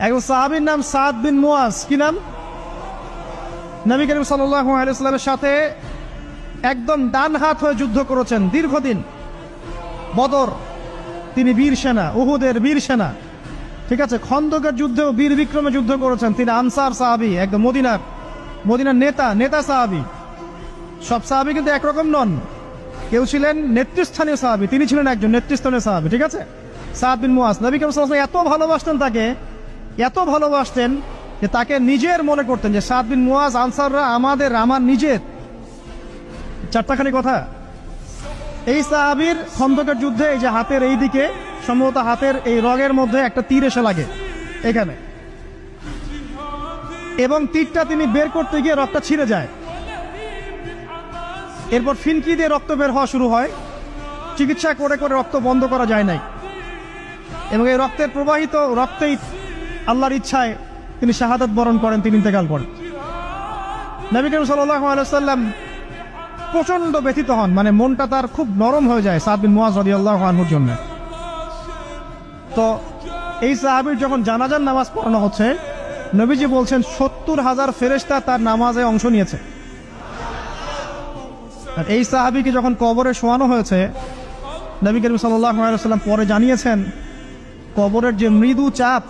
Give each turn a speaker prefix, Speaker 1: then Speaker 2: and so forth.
Speaker 1: একজন সাহাবীর নাম সাদ বিন মুয়াজ। কি নাম? নবী করিম সাল্লাল্লাহু আলাইহি ওয়াসাল্লামের সাথে একদম ডান হাত হয়ে যুদ্ধ করেছেন দীর্ঘদিন। বদর তিনি বীর সেনা, উহুদের বীর সেনা, ঠিক আছে। খন্দকের যুদ্ধেও বীর বিক্রমে যুদ্ধ করেছেন। তিনি আনসার সাহাবী, একদম মদিনার নেতা সাহাবী। সব সাহাবী কিন্তু একরকম নন। কেউ ছিলেন নেতৃস্থানীয় সাহাবী, তিনি ছিলেন একজন নেতৃস্থানীয় সাহাবী, ঠিক আছে। সাদ বিন মুয়াজ নবী করিম সাল্লাল্লাহু আলাইহি ওয়াসাল্লাম এত ভালোবাসতেন তাকে, এত ভালোবাসতেন যে তাকে নিজের মনে করতেন যে সাদ বিন মুয়াজ আনসাররা আমার নিজের। চারটাখানি কথা। এই সাহাবীর খন্দকের যুদ্ধে এই যে হাতের এই দিকে, সম্ভবত হাতের এই রগের মধ্যে একটা তীর এসে লাগে এখানে, এবং তীরটা তিনি বের করতে গিয়ে রক্তটা ছিঁড়ে যায়। এরপর ফিনকি দিয়ে রক্ত বের হওয়া শুরু হয়। চিকিৎসা করে করে রক্ত বন্ধ করা যায় নাই, এবং এই রক্তের প্রবাহিত রক্তেই আল্লাহর ইচ্ছায় তিনি শাহাদাত বরণ করেন, তিনি ইন্তেকাল করেন। নবী করিম সাল্লাল্লাহু আলাইহি ওয়াসাল্লাম প্রচন্ড ব্যথিত হন, মানে মনটা তার খুব নরম হয়ে যায় সাদ বিন মুয়াজ রাদিয়াল্লাহু আনহুর জন্য। তো এই সাহাবীর যখন জানাজার নামাজ পড়ানো হচ্ছে, নবীজি বলছেন 70,000 ফেরেশতা তার নামাজে অংশ নিয়েছে। আর এই সাহাবীকে যখন কবরে শোয়ানো হয়েছে, নবী করিম সাল্লাল্লাহু আলাইহি ওয়াসাল্লাম পরে জানিয়েছেন কবরের যে মৃদু চাপ